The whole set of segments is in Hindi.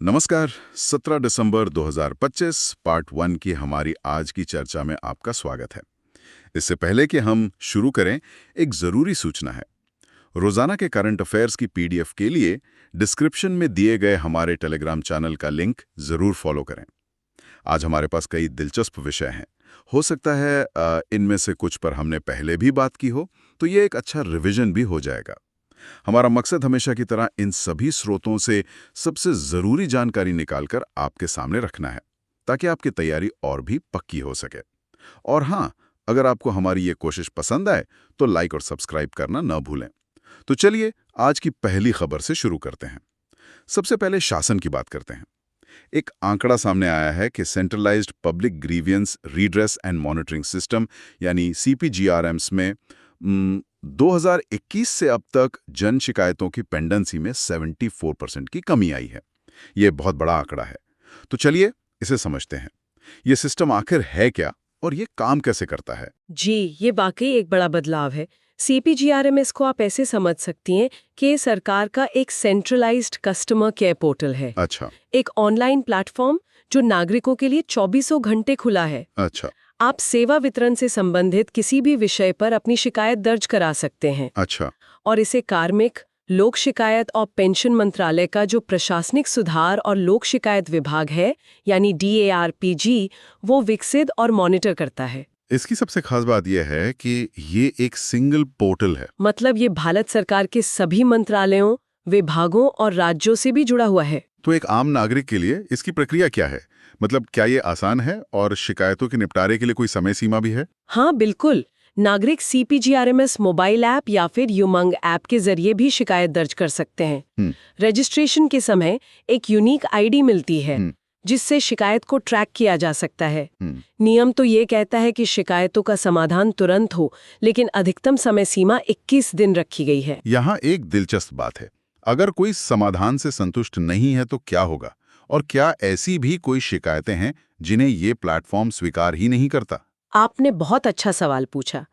नमस्कार। 17 दिसंबर 2025 पार्ट 1 की हमारी आज की चर्चा में आपका स्वागत है। इससे पहले कि हम शुरू करें, एक ज़रूरी सूचना है। रोज़ाना के करंट अफेयर्स की पीडीएफ के लिए डिस्क्रिप्शन में दिए गए हमारे टेलीग्राम चैनल का लिंक ज़रूर फॉलो करें। आज हमारे पास कई दिलचस्प विषय हैं। हो सकता है इनमें से कुछ पर हमने पहले भी बात की हो, तो ये एक अच्छा रिवीजन भी हो जाएगा। हमारा मकसद हमेशा की तरह इन सभी स्रोतों से सबसे ज़रूरी जानकारी निकालकर आपके सामने रखना है, ताकि आपकी तैयारी और भी पक्की हो सके। और हाँ, अगर आपको हमारी ये कोशिश पसंद आए तो लाइक और सब्सक्राइब करना न भूलें। तो चलिए आज की पहली खबर से शुरू करते हैं। सबसे पहले शासन की बात करते हैं। एक आंकड़ा सामने आया है कि centralised public grievance redress and monitoring system यानी CPGRMs में 2021 से अब तक जन शिकायतों की पेंडेंसी में 74% की कमी आई है। ये बहुत बड़ा आंकड़ा है। तो चलिए इसे समझते हैं। ये सिस्टम आखिर है क्या और ये काम कैसे करता है? जी, ये वाकई एक बड़ा बदलाव है। CPGRMS को आप ऐसे समझ सकती हैं कि ये सरकार का एक सेंट्रलाइज्ड कस्टमर केयर पोर्टल है। अच्छा। एक ऑनलाइन प्लेटफॉर्म जो नागरिकों के लिए 24 घंटे खुला है। अच्छा। आप सेवा वितरण से संबंधित किसी भी विषय पर अपनी शिकायत दर्ज करा सकते हैं। अच्छा। और इसे कार्मिक, लोक शिकायत और पेंशन मंत्रालय का जो प्रशासनिक सुधार और लोक शिकायत विभाग है, यानी DARPG, वो विकसित और मॉनिटर करता है। इसकी सबसे खास बात यह है कि ये एक सिंगल पोर्टल है। मतलब ये भारत सरकार के सभी मंत्रालयों, विभागों और राज्यों से भी जुड़ा हुआ है। तो एक आम नागरिक के लिए इसकी प्रक्रिया क्या है? मतलब क्या ये आसान है और शिकायतों के निपटारे के लिए कोई समय सीमा भी है? हाँ, बिल्कुल। नागरिक CPGRMS मोबाइल ऐप या फिर युमंग ऐप के जरिए भी शिकायत दर्ज कर सकते हैं। रजिस्ट्रेशन के समय एक यूनिक ID मिलती है, जिससे शिकायत को ट्रैक किया जा सकता है। नियम तो ये कहता है कि शिकायतों का समाधान तुरंत हो, लेकिन अधिकतम समय सीमा 21 दिन रखी गई है। यहाँ एक दिलचस्प बात है। अगर कोई समाधान से संतुष्ट नहीं है तो क्या होगा? और क्या ऐसी भी कोई शिकायतें हैं जिन्हें ये प्लेटफॉर्म स्वीकार ही नहीं करता? आपने बहुत अच्छा सवाल पूछा।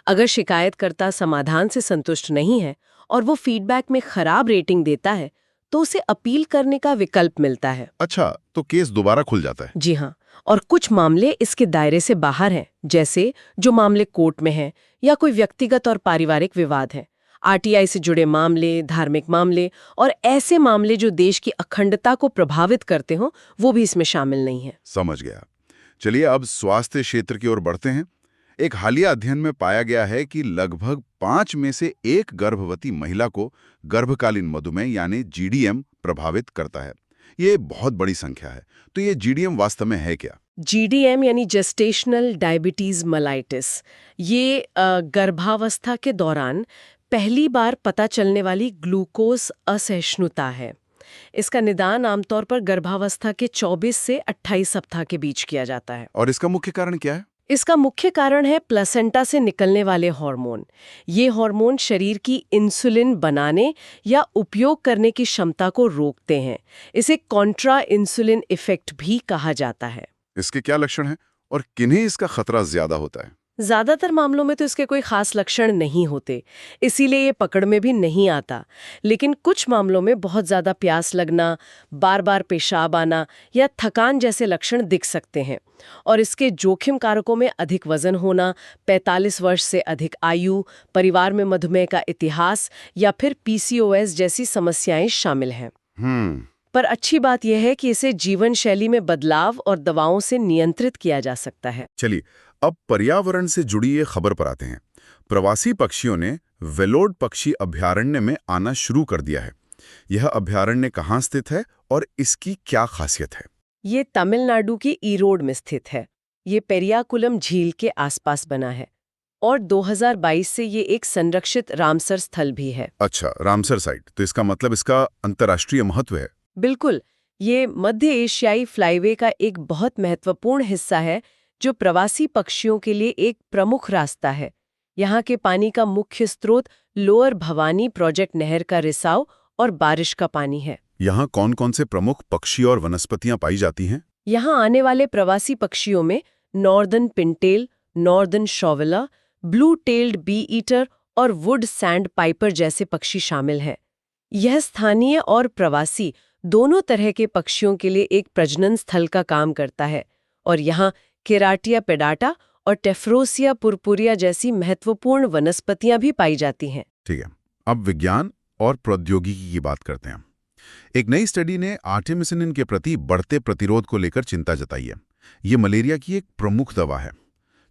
अगर शिकायतकर्ता समाधान से संतुष्ट नहीं है और वो फीडबैक में खराब रेटिंग देता है, तो उसे अपील करने का विकल्प मिलता है। अच्छा, तो केस दोबारा खुल जाता है? जी हाँ, और कुछ मामले इसके दायरे से बाहर हैं, जैसे जो मामले कोर्ट में हैं या कोई व्यक्तिगत और पारिवारिक विवाद है। RTI से जुड़े मामले, धार्मिक मामले और ऐसे मामले जो देश की अखंडता को प्रभावित करते हों, वो भी इसमें शामिल नहीं है। समझ गया। चलिए अब स्वास्थ्य क्षेत्र की ओर बढ़ते हैं। एक हालिया अध्ययन में पाया गया है कि लगभग 5 में से 1 गर्भवती महिला को गर्भकालीन मधुमेह यानी GDM प्रभावित करता है। ये बहुत बड़ी संख्या है। तो ये GDM वास्तव में है क्या? GDM यानी जेस्टेशनल डायबिटीज मेलाइटिस, ये गर्भावस्था के दौरान पहली बार पता चलने वाली ग्लूकोज असहिष्णुता है। इसका निदान आमतौर पर गर्भावस्था के 24 से 28 सप्ताह के बीच किया जाता है। और इसका मुख्य कारण क्या है? इसका मुख्य कारण है प्लेसेंटा से निकलने वाले हार्मोन। ये हार्मोन शरीर की इंसुलिन बनाने या उपयोग करने की क्षमता को रोकते हैं। इसे कॉन्ट्रा इंसुलिन इफेक्ट भी कहा जाता है। इसके क्या लक्षण हैं और किन्हें इसका खतरा ज्यादा होता है? ज्यादातर मामलों में तो इसके कोई खास लक्षण नहीं होते, इसीलिए ये पकड़ में भी नहीं आता। लेकिन कुछ मामलों में बहुत ज्यादा प्यास लगना, बार बार पेशाब आना या थकान जैसे लक्षण दिख सकते हैं। और इसके जोखिम कारकों में अधिक वजन होना, 45 वर्ष से अधिक आयु, परिवार में मधुमेह का इतिहास या फिर PCOS जैसी समस्याएं शामिल हैं। पर अच्छी बात यह है कि इसे जीवन शैली में बदलाव और दवाओं से नियंत्रित किया जा सकता है। चलिए अब पर्यावरण से जुड़ी ये खबर पर आते हैं। प्रवासी पक्षियों ने वेलोड पक्षी अभयारण्य में आना शुरू कर दिया है। यह अभयारण्य कहाँ स्थित है और इसकी क्या खासियत है? ये तमिलनाडु की ईरोड में स्थित है। ये पेरियाकुलम झील के आसपास बना है और 2022 से ये एक संरक्षित रामसर स्थल भी है। अच्छा, रामसर साइट। तो इसका मतलब इसका अंतर्राष्ट्रीय महत्व है। बिल्कुल, ये मध्य एशियाई फ्लाईवे का एक बहुत महत्वपूर्ण हिस्सा है, जो प्रवासी पक्षियों के लिए एक प्रमुख रास्ता है। यहाँ के पानी का मुख्य स्रोत लोअर भवानी प्रोजेक्ट नहर का रिसाव और बारिश का पानी है। यहाँ कौन कौन से प्रमुख पक्षी और वनस्पतियां पाई जाती हैं? यहाँ आने वाले प्रवासी पक्षियों में northern pintail, northern shoveler, blue tailed bee eater और वुड सैंड पाइपर जैसे पक्षी शामिल हैं। यह स्थानीय और प्रवासी दोनों तरह के पक्षियों के लिए एक प्रजनन स्थल का काम करता है और यहाँ केराटिया पेडाटा और टेफ्रोसिया पुरपुरिया जैसी महत्वपूर्ण वनस्पतियां भी पाई जाती हैं। ठीक है, अब विज्ञान और प्रौद्योगिकी की बात करते हैं। एक नई स्टडी ने आर्टेमिसिनिन के प्रति बढ़ते प्रतिरोध को लेकर चिंता जताई है। ये मलेरिया की एक प्रमुख दवा है।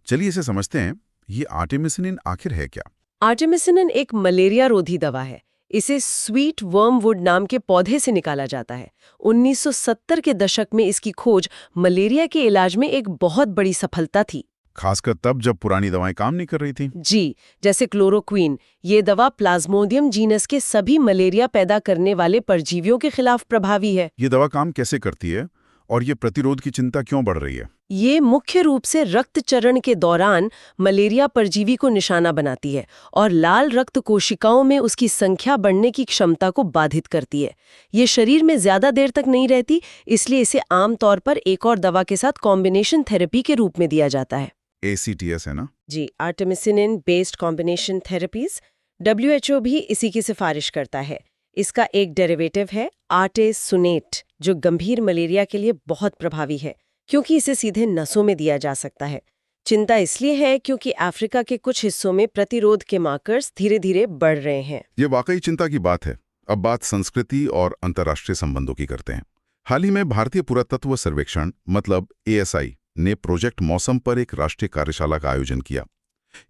चलिए इसे समझते हैं। ये आर्टेमिसिनिन आखिर है क्या? आर्टेमिसिनिन एक मलेरिया रोधी दवा है। इसे स्वीट वर्मवुड नाम के पौधे से निकाला जाता है। 1970 के दशक में इसकी खोज मलेरिया के इलाज में एक बहुत बड़ी सफलता थी। खासकर तब जब पुरानी दवाएं काम नहीं कर रही थी। जी, जैसे क्लोरोक्वीन। ये दवा प्लाज्मोडियम जीनस के सभी मलेरिया पैदा करने वाले परजीवियों के खिलाफ प्रभावी है। ये दवा काम कैसे करती है और ये प्रतिरोध की चिंता क्यों बढ़ रही है? ये मुख्य रूप से रक्त चरण के दौरान मलेरिया परजीवी को निशाना बनाती है और लाल रक्त कोशिकाओं में उसकी संख्या बढ़ने की क्षमता को बाधित करती है। ये शरीर में ज्यादा देर तक नहीं रहती, इसलिए इसे आमतौर पर एक और दवा के साथ कॉम्बिनेशन थेरेपी के रूप में दिया जाता है। ACTS है ना? जी, artemisinin based combination therapies. WHO भी इसी की सिफारिश करता है। इसका एक डेरिवेटिव है आर्टेसुनेट, जो गंभीर मलेरिया के लिए बहुत प्रभावी है क्योंकि इसे सीधे नसों में दिया जा सकता है। चिंता इसलिए है क्योंकि अफ्रीका के कुछ हिस्सों में प्रतिरोध के मार्कर्स धीरे धीरे बढ़ रहे हैं। ये वाकई चिंता की बात है। अब बात संस्कृति और अंतर्राष्ट्रीय संबंधों की करते हैं। हाल ही में भारतीय पुरातत्व सर्वेक्षण मतलब ASI ने प्रोजेक्ट मौसम पर एक राष्ट्रीय कार्यशाला का आयोजन किया।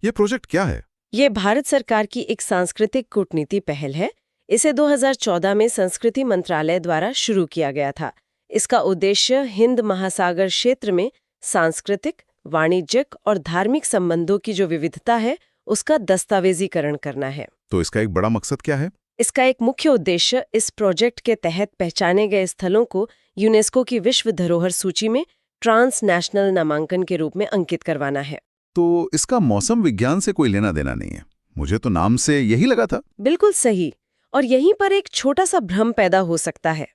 ये प्रोजेक्ट क्या है? ये भारत सरकार की एक सांस्कृतिक कूटनीति पहल है। इसे 2014 में संस्कृति मंत्रालय द्वारा शुरू किया गया था। इसका उद्देश्य हिंद महासागर क्षेत्र में सांस्कृतिक, वाणिज्यिक और धार्मिक संबंधों की जो विविधता है उसका दस्तावेजीकरण करना है। तो इसका एक बड़ा मकसद क्या है? इसका एक मुख्य उद्देश्य इस प्रोजेक्ट के तहत पहचाने गए स्थलों को यूनेस्को की विश्व धरोहर सूची में ट्रांसनेशनल नामांकन के रूप में अंकित करवाना है। तो इसका मौसम विज्ञान से कोई लेना देना नहीं है। मुझे तो नाम से यही लगा था। बिल्कुल सही। और यहीं पर एक छोटा सा भ्रम पैदा हो सकता है।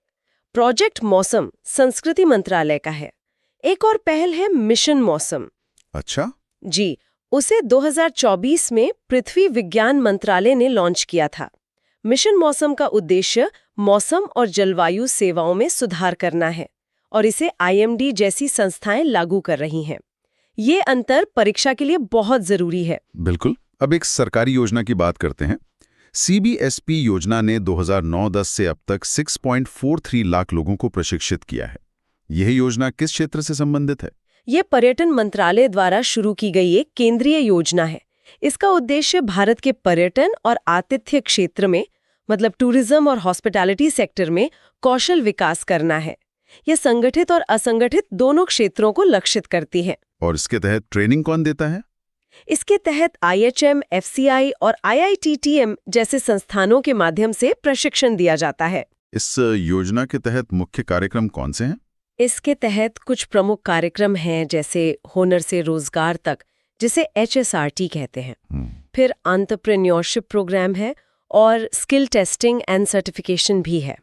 प्रोजेक्ट मौसम संस्कृति मंत्रालय का है। एक और पहल है मिशन मौसम। अच्छा जी, उसे 2024 में पृथ्वी विज्ञान मंत्रालय ने लॉन्च किया था। मिशन मौसम का उद्देश्य मौसम और जलवायु सेवाओं में सुधार करना है और इसे IMD जैसी संस्थाएं लागू कर रही हैं। ये अंतर परीक्षा के लिए बहुत जरूरी है। बिल्कुल। अब एक सरकारी योजना की बात करते हैं। CBSP योजना ने 2009-10 से अब तक 6.43 लाख लोगों को प्रशिक्षित किया है। यह योजना किस क्षेत्र से संबंधित है? ये पर्यटन मंत्रालय द्वारा शुरू की गई एक केंद्रीय योजना है। इसका उद्देश्य भारत के पर्यटन और आतिथ्य क्षेत्र में मतलब टूरिज्म और हॉस्पिटैलिटी सेक्टर में कौशल विकास करना है। यह संगठित और असंगठित दोनों क्षेत्रों को लक्षित करती है। और इसके तहत ट्रेनिंग कौन देता है? इसके तहत IHM, FCI और IITTM जैसे संस्थानों के माध्यम से प्रशिक्षण दिया जाता है। इस योजना के तहत मुख्य कार्यक्रम कौन से हैं? इसके तहत कुछ प्रमुख कार्यक्रम हैं, जैसे हुनर से रोजगार तक, जिसे HSRT कहते हैं। फिर एंटरप्रेन्योरशिप प्रोग्राम है और स्किल टेस्टिंग एंड सर्टिफिकेशन भी है।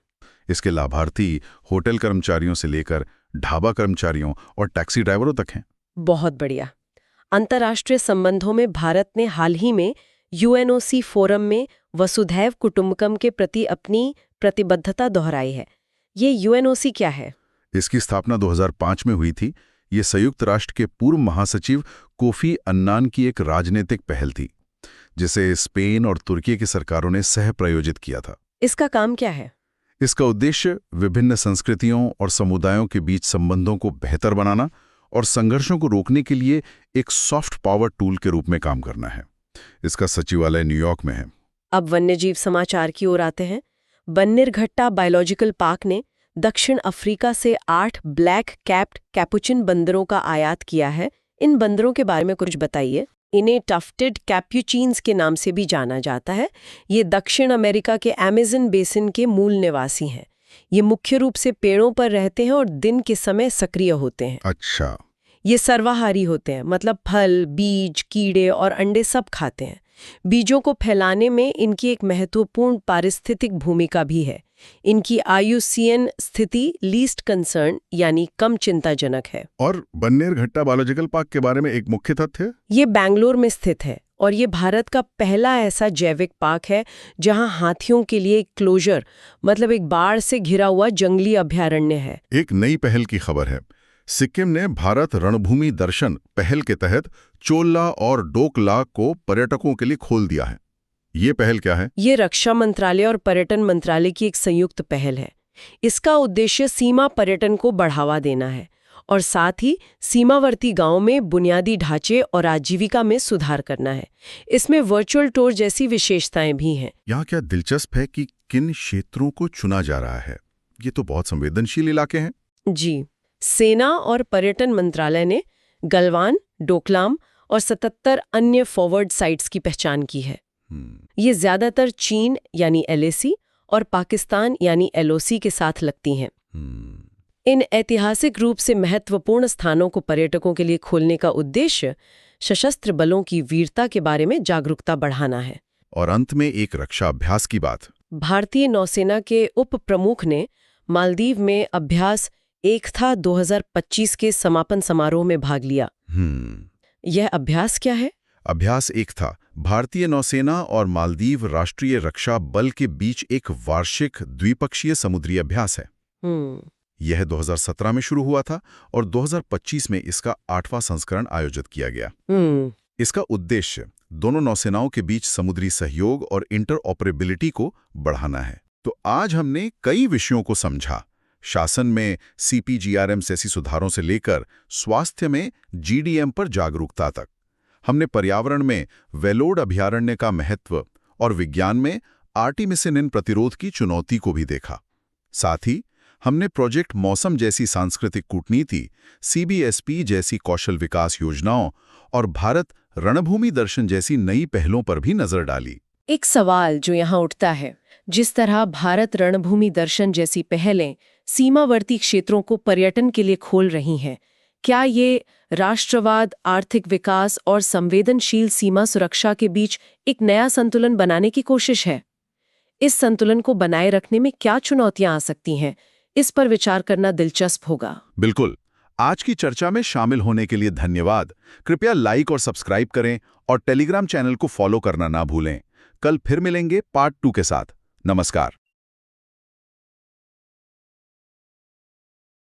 इसके लाभार्थी होटल कर्मचारियों से लेकर ढाबा कर्मचारियों और टैक्सी ड्राइवरों तक हैं। बहुत बढ़िया। अंतर्राष्ट्रीय संबंधों में भारत ने हाल ही में UNOC फोरम में वसुधैव कुटुंबकम के प्रति अपनी प्रतिबद्धता दोहराई है। ये UNOC क्या है? इसकी स्थापना 2005 में हुई थी। ये संयुक्त राष्ट्र के पूर्व महासचिव कोफी अन्नान की एक राजनीतिक पहल थी, जिसे स्पेन और तुर्की की सरकारों ने सह प्रायोजित किया था। इसका काम क्या है? इसका उद्देश्य विभिन्न संस्कृतियों और समुदायों के बीच संबंधों को बेहतर बनाना और संघर्षों को रोकने के लिए एक सॉफ्ट पावर टूल के रूप में काम करना है। इसका सचिवालय न्यूयॉर्क में है। अब वन्यजीव समाचार की ओर आते हैं। बन्नेरघट्टा बायोलॉजिकल पार्क ने दक्षिण अफ्रीका से 8 ब्लैक कैप्ड कैपुचिन बंदरों का आयात किया है। इन बंदरों के बारे में कुछ बताइए। इन्हें टफ्टेड कैप्यूचिन्स के नाम से भी जाना जाता है। ये दक्षिण अमेरिका के अमेज़न बेसिन के मूल निवासी हैं। ये मुख्य रूप से पेड़ों पर रहते हैं और दिन के समय सक्रिय होते हैं। अच्छा। ये सर्वाहारी होते हैं, मतलब फल, बीज, कीड़े और अंडे सब खाते हैं। बीजों को फैलाने में इनकी एक महत्वपूर्ण पारिस्थितिक भूमिका भी है। इनकी IUCN स्थिति लीस्ट कंसर्न यानी कम चिंताजनक है। और बन्नेरघट्टा बायोलॉजिकल पार्क के बारे में एक मुख्य तथ्य, ये बेंगलोर में स्थित है और ये भारत का पहला ऐसा जैविक पार्क है जहां हाथियों के लिए एक क्लोजर, मतलब एक बाढ़ से घिरा हुआ जंगली अभयारण्य है। एक नई पहल की खबर है। सिक्किम ने भारत रणभूमि दर्शन पहल के तहत चोल्ला और डोकलाम को पर्यटकों के लिए खोल दिया है। ये पहल क्या है? ये रक्षा मंत्रालय और पर्यटन मंत्रालय की एक संयुक्त पहल है। इसका उद्देश्य सीमा पर्यटन को बढ़ावा देना है और साथ ही सीमावर्ती गांवों में बुनियादी ढांचे और आजीविका में सुधार करना है। इसमें वर्चुअल टूर जैसी विशेषताएं भी हैं। यहाँ क्या दिलचस्प है कि किन क्षेत्रों को चुना जा रहा है? ये तो बहुत संवेदनशील इलाके हैं। जी, सेना और पर्यटन मंत्रालय ने गलवान, डोकलाम और 77 अन्य फॉरवर्ड साइट्स की पहचान की है। ये ज्यादातर चीन यानी LAC और पाकिस्तान यानी LOC के साथ लगती हैं। इन ऐतिहासिक रूप से महत्वपूर्ण स्थानों को पर्यटकों के लिए खोलने का उद्देश्य सशस्त्र बलों की वीरता के बारे में जागरूकता बढ़ाना है। और अंत में एक रक्षा अभ्यास की बात। भारतीय नौसेना के उप प्रमुख ने मालदीव में अभ्यास एकथा 2025 के समापन समारोह में भाग लिया। यह अभ्यास क्या है? अभ्यास एकथा भारतीय नौसेना और मालदीव राष्ट्रीय रक्षा बल के बीच एक वार्षिक द्विपक्षीय समुद्री अभ्यास है। यह 2017 में शुरू हुआ था और 2025 में इसका 8वां संस्करण आयोजित किया गया। इसका उद्देश्य दोनों नौसेनाओं के बीच समुद्री सहयोग और इंटरऑपरेबिलिटी को बढ़ाना है। तो आज हमने कई विषयों को समझा, शासन में CPGRM जैसी सुधारों से लेकर स्वास्थ्य में GDM पर जागरूकता तक। हमने पर्यावरण में वेलोड अभयारण्य का महत्व और विज्ञान में आर्टिमिसिनिन प्रतिरोध की चुनौती को भी देखा। साथ ही हमने प्रोजेक्ट मौसम जैसी सांस्कृतिक कूटनीति, CBSP जैसी कौशल विकास योजनाओं और भारत रणभूमि दर्शन जैसी नई पहलों पर भी नजर डाली। एक सवाल जो यहाँ उठता है, जिस तरह भारत रणभूमि दर्शन जैसी पहलें सीमावर्ती क्षेत्रों को पर्यटन के लिए खोल रही हैं, क्या ये राष्ट्रवाद, आर्थिक विकास और संवेदनशील सीमा सुरक्षा के बीच एक नया संतुलन बनाने की कोशिश है? इस संतुलन को बनाए रखने में क्या चुनौतियां आ सकती हैं, इस पर विचार करना दिलचस्प होगा। बिल्कुल। आज की चर्चा में शामिल होने के लिए धन्यवाद। कृपया लाइक और सब्सक्राइब करें और टेलीग्राम चैनल को फॉलो करना ना भूलें। कल फिर मिलेंगे पार्ट 2 के साथ। नमस्कार।